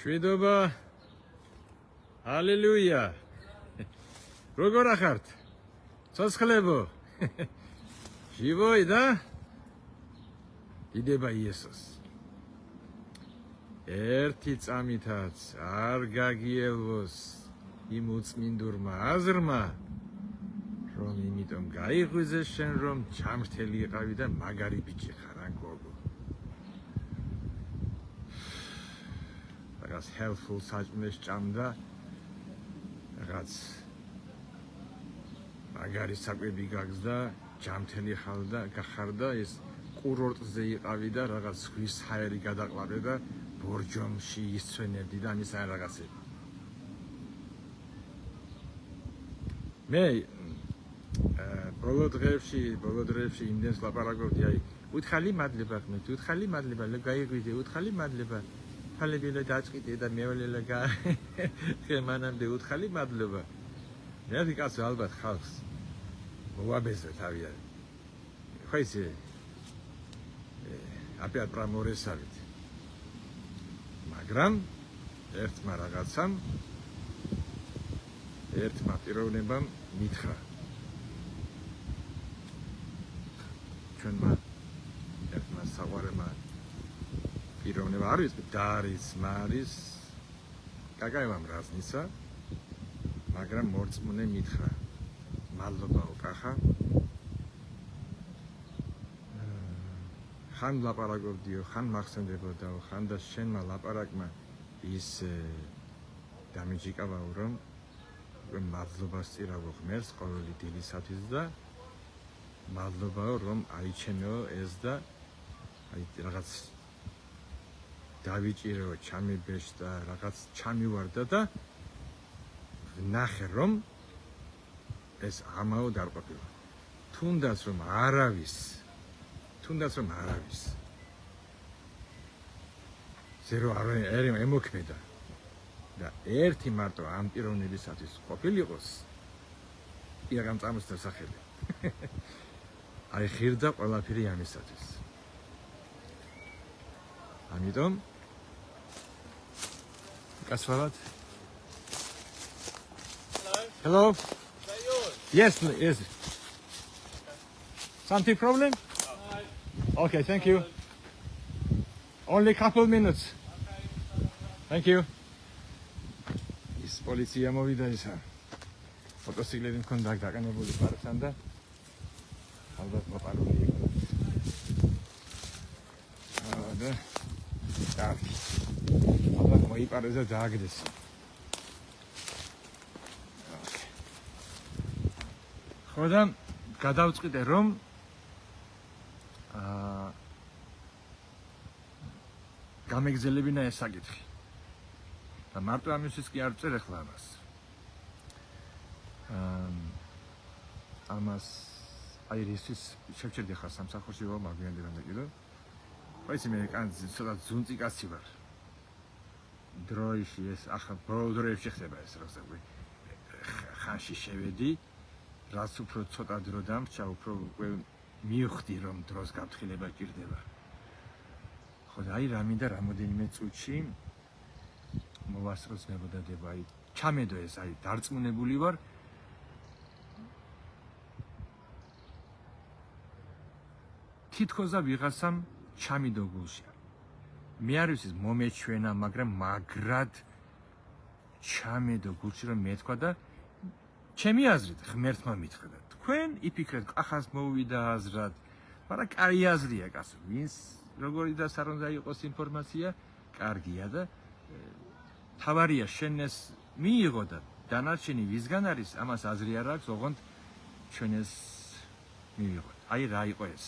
შვიდობა. ჰალელუია. როგორ ახართ? ცოცხლებო. ჟივოი და დიდება იესოს. ერთი წამითაც არ გაგიელვოს იმ უწმინდურმა აზრმა, რომ იმიტომ გაიღვიძეს შენ, რომ ჩამრთელი იყავი და მაგარი ბიჭი ხარ, ან გოგო. რაღაც helpful საჭმელს ჭამდა, რაღაც მაგარი საკვები გაგზდა, ჯამთელი ხარდა, ეს კურორტზე იყავი და რაღაც ზღვის ჰაერი გადაყლავდა და ბორჯომში ისვენებდი და ამის ან რაღაცები. მე ბოლო დღეებში იმდენს ლაპარაკობდი, აი, უთხალი მადლება ხმეთ, უთხალი მადლება, გაიღვიდე, უთხალი მადლება. ფალებილა დაწყიდე და მეველელა მანამდე უთხალი მადლობა. მე კაცო ალბათ ხალხს მოვაბეზრე თავიანთი. ხო ისე აპიატ პრამორესავით. მაგრამ ერთმა პიროვნებამ მითხრა. ჩვენმა ერთმა საყვარელმა პიროვნება არის დარის მარის კაკაევამ რაზნისა, მაგრამ მორწმუნე მითხრა. მადლობაო კახა. ხან ლაპარაკობდიო, ხან მახსენდებოდაო, ხან და შენმა ლაპარაკმა ის დამიჯიკავაო, რომ მადლობას წირავო ღმერთს ყოველი დილისათვის და მადლობაო, რომ აიჩენეო ეს და აი რაღაც დავიჭირეო ჩამიბეშ და რაღაც ჩამივარდა და ნახე რომ ეს ამაო დარყოფილა. თუნდაც რომ არავის ზერო არ ემოქმედა და ერთი მარტო ამ პიროვნებისათვის ყოფილიყოს იაგამ წამოსდა სახელი. აი ხირდა ყველაფერი ამისათვის. ამიტომ გასვალათ. Hello. Is that yours? Yes. Something problem? Okay, thank you. Only a couple minutes. Thank you. Is poliția mოვიდა ისა. Motocikleti მქონდა დაკანებული პარკთან და ალბათ მოპარული იყო. და კარგი. ალბათ მოიპარეს და დააგდეს. ხოდა გადავწყვიტე რომ გამეგზელებინა ეს საკითხი. და მარტო ამისთვის კი არ წერ ახლა ამას. ამას აი რისთვის შევჭერდი ხარ სამსახურში ვარ მაგვიანდე კიდევ. ვიცი მე ცოტა ზუნწი კაცი ვარ. დროიში ეს ახლა ბოლო დროებში ხდება ეს რა ვსაუბრე. ხანში შევედი, რაც უფრო ცოტა დრო დამრჩა, უფრო მივხვდი რომ დროს გაფრთხილება ჭირდება. ხოდა აი რამინდა რამოდენიმე წუთში მოვასწროს ნებოდადება, აი ჩამედო ეს, აი დარწმუნებული ვარ თითქოსა ვიღაცამ ჩამიდო გულში. მე არ ვიცი მომეჩვენა, მაგრამ მაგრად ჩამედო გულში რომ მეთქვა და ჩემი აზრით ღმერთმა მითხრა. თქვენ იფიქრეთ კახას მოვიდა აზრად, მაგრამ კარი აზრია კაცო. ვინც როგორი და სარ უნდა იყოს ინფორმაცია, კარგია და თავარია შენ ეს მიიღო და დანარჩენი ვისგან არის, ამას აზრი არ აქვს, ოღონდ ჩვენ ეს მივიღოთ. აი რა იყო ეს?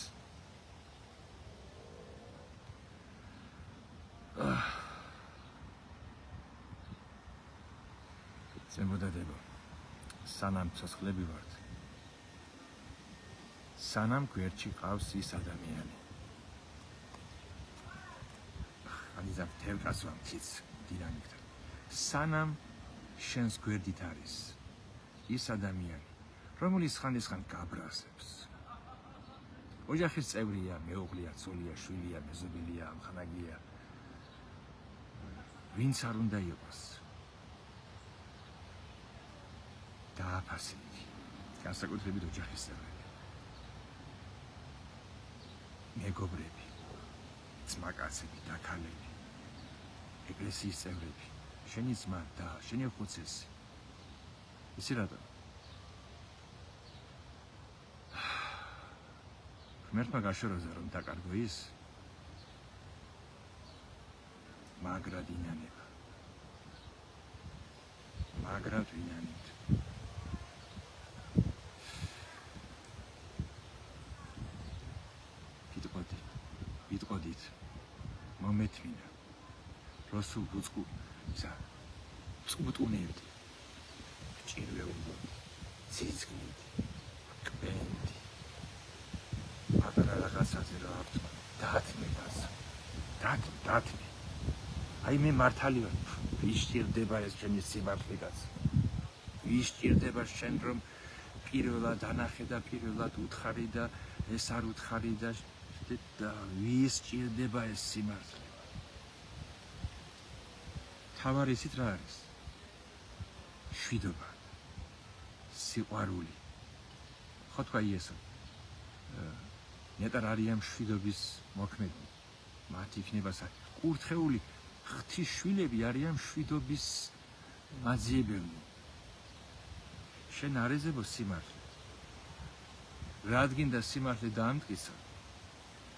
ზემოდადება. სანამ ცოცხლები ვართ. სანამ გვერდში ყავს ის ადამიანი. ანიზა თელკასვა მციც დინამიკთან. სანამ შენს გვერდით არის ის ადამიანი, რომელიც ხანდისხან გაბრაზებს. ოჯახის წევრია, მეუღლეა, ცოლია, შვილია, მეზობელია, ამხანაგია. ვინც არ უნდა იყოს დააფასებიდი განსაკუთრებით ოჯახის წევრები მეგობრები ძმაკაცები და ქალები ეკლესიის წევრები შენი ძმა და შენი ხუცესი იცი რატომ ღმერთმა გაშოროზე რომ დაკარგო ის მაგრად ინანება მაგრად ვინანებთ იტყოდით მომეთმინა როსულ ბუწკუ ისა წყუტუნებდი ჭირვეულო ციცკნით კბენდი პატარა რაღაცაზე რა აქვს დათმე აი მე მართალი ვარ ვის ჭირდება ეს ჩემი სიმართლე კაც ვის ჭირდება შენ რომ პირველად ანახე და პირველად უთხარი და ეს არ უთხარი და ვის ჭირდება ეს სიმართლე თავარი ისიც რა არის შვიდობა სიყვარული ხო თქვა იესო ნეტარ არიან შვიდობის მოქმედი მათ იქნება კურთხეული ღვთის შვილები არიან შვიდობის მაძიებელნი შენ არ ეძებო სიმართლე რადგან და სიმართლე დაამტკიცა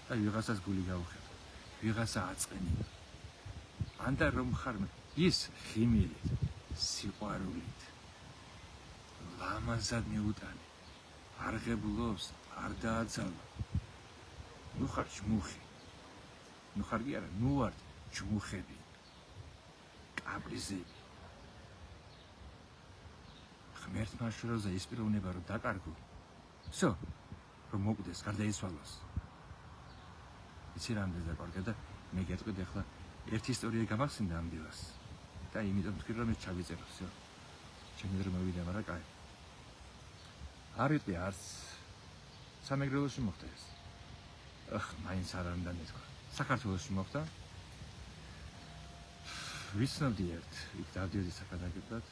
და ვიღაცას გული გაუხედა ვიღაცა აწყენია ანდა რომ ხარ ის ხიმილით სიყვარულით ლამაზად მიუტანე არ ღებულობს არ დააძალა ნუ ხარ ჯმუხი ნუ ხარ კი არა ნუ ვარ ჯმუხები კაპრიზები ღმერთმა შოროზე ის პიროვნება რომ დაკარგო всё რომ მოკვდეს გარდაიცვალოს იცი რამდენი დაკარგა და მე გეტყვით ახლა ერთი ისტორია გამახსენდა ამ დილას და იმიტომ ვთქვი რომ ეს ჩავიწერო всё ჩემი დრო მოვიდა მაგრამ კაი არ იყო არც სამეგრელოში მოხდა ეს მაინც არ უნდა მეთქვა საქართველოში მოხდა ვიცნობდი ერთ იქ დავდიოდი საკადაგებლად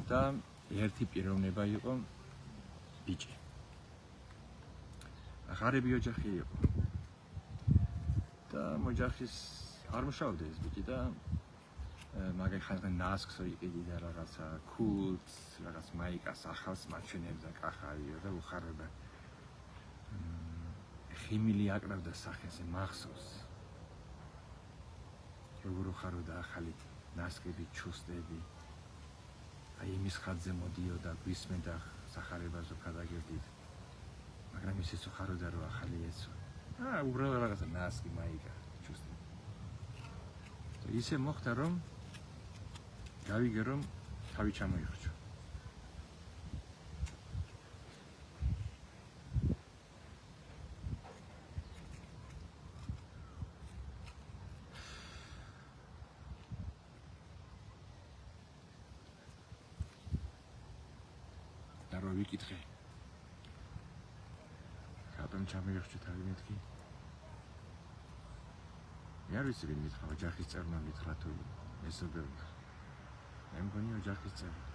და ერთი პიროვნება იყო ბიჭი ღარიბი ოჯახი იყო და მოჯახის არ მუშაობდა ეს ბიჭი და მაგალითად ხან ნასკს იყიდიდა რაღაცა კულტს რაღაც მაიკას ახალს მაჩვენებდა კახაიო და უხარებდა ხიმილი აკრავდა სახეზე მახსოვს როგორ უხაროდა ახალი ნასკები ჩუსტები აი იმის ხატზე მოდიოდა გვისმენდა სახარებაზე გადაგერდით მაგრამ ისიც უხაროდა რომ ახალი ეცვა უბრალოდ რაღაცა ნასკი მაიკა ჩუსტები და ისე მოხდა რომ გავიგე რომ თავი ჩამოიხრჩო და რო ვიკითხე რატომ ჩამოიხრჩო თავი მეთქი მე არ ვიცი ვინ მითხრა ოჯახის წერმა მითხრა თუ მეზობელმა მე მგონი ოჯახის წერმა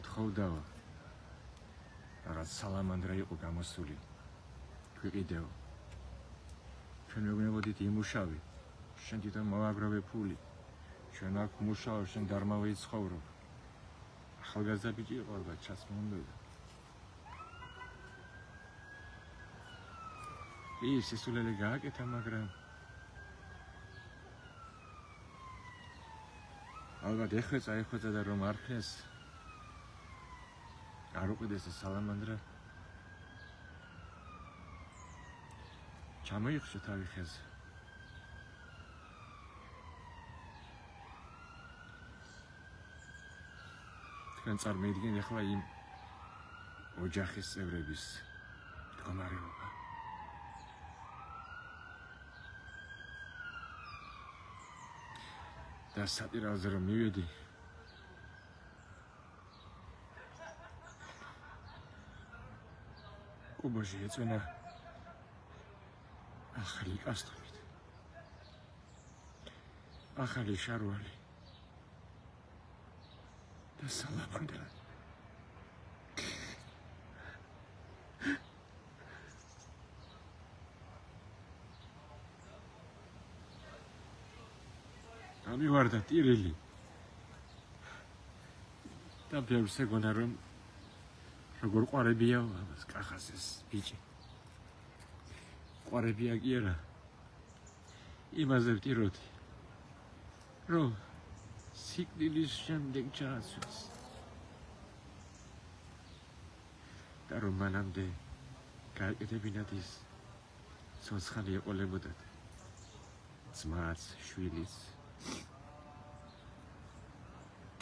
თხოვდაო რაღაც სალამანდრა იყო გამოსული გვიყიდეო ჩვენ მეგონებოდით იმუშავი შენ თვითონ მოაგროვე ფული ჩვენ აქ მუშაობ შენ დარმავე ცხოვრობ ახალგაზრდა ბიჭი იყო ალბათ ჩასმონდოდა ის სისულელე გააკეთა მაგრამ ალბათ ეხვეწა და რომ არ ხეს არ უყიდეს ეს სალამანდრა ჩამოიხრჩო თავი ხეზე თქვენ წარმოიდგინეთ ახლა იმ ოჯახის წევრების მდგომარეობა და სატირალზე რომ მივედი კუბოში ეწვენა ახალი კასტომით, ახალი შარვალი და სალაპრდა. ამივარდა ტირილი და ბევრს ეგონა რომ როგორ ყვარებია ამას კახასის ბიჭი ყვარებია კი არა იმაზე ვტიროდი რომ სიკვდილის შემდეგ ჩაასვეს და რომ მანამდე გააკეთებინათ ის ცოცხალი ეყოლებოდათ ძმაც შვილიც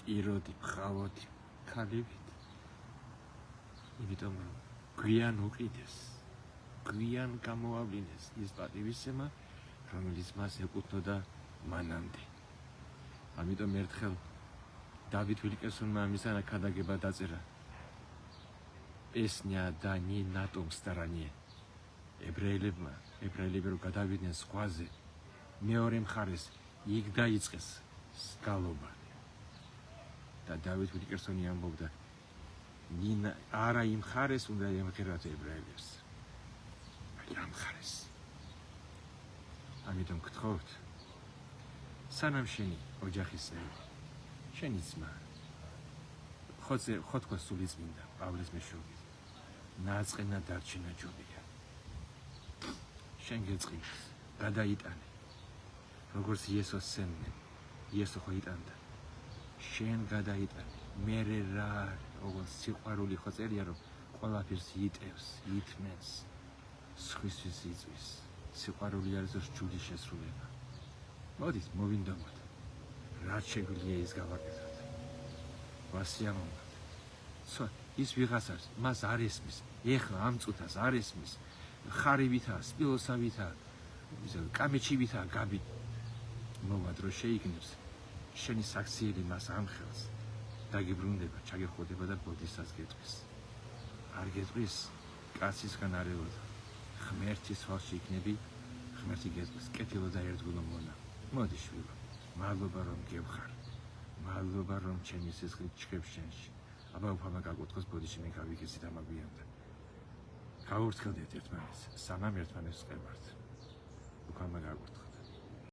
ტიროდი ბღავოდი ქალივით იმიტომ რომ გვიან უყიდეს გვიან გამოავლინეს ის პატივისცემა რომელიც მას ეკუთვნოდა მანამდე ამიტომ ერთხელ დავით ვილკესონმა ამისანა ქადაგება დაწერა პესნია და ნინა ტომსტარანიე ებრაელები რომ გადავიდნენ ზღვაზე მეორე მხარეს იქ დაიწყეს სკალობა და დავით ვილკესონი ამბობდა ნინა არა იმ მხარეს უნდა ემღერათ ებრაელებს ამ მხარეს ამიტომ გთხოვთ სანამ შენი ოჯახის წევრი შენი ძმა ხო თქვა სულიწმინდა პავლეს მეშვეობით ნაწყენა დარჩენა ჯობია შენ გეწყინეს გადაიტანე როგორც იესოს სცემდნენ იესო ხო იტანდა შენ გადაიტანე მერე რა როგორც სიყვარული ხო წერია რომ ყველაფერს იტევს ითმენს სხვისთვის იწვის სიყვარული არის ჯუდის შესრულება მოდით მოვინდომოთ რაც შეგვიძლია ის გავაკეთოთ ვასიამოვნებთ ის ვიღაცას მას არ ესმის ეხლა ამ წუთას არ ესმის ხარივითაა სპილოსავითაა კამეჩივითაა გაბი მოვა დრო შეიგნებს შენი საქციელი მას ამხელს დაგიბრუნდება ჩაგეხოდება და ბოდისაც გეტყვის არ გეტყვის კაცისგან არევოდა ღმერთის ხალხში იქნები ღმერთი გეტყვის კეთილო და ერთგულო მონა მოდი შვილო მადლობა რომ გევხარ მადლობა რომ ჩემი სისხლით ჩქებს შენში აბა უფალმა გაკუთხოს ბოდიში მე გავიქეცი და მაგვიანდა გავურთქელდეთ ერთმანეთს სანამ ერთმანეთს ყევართ უფალმა გაკუთხა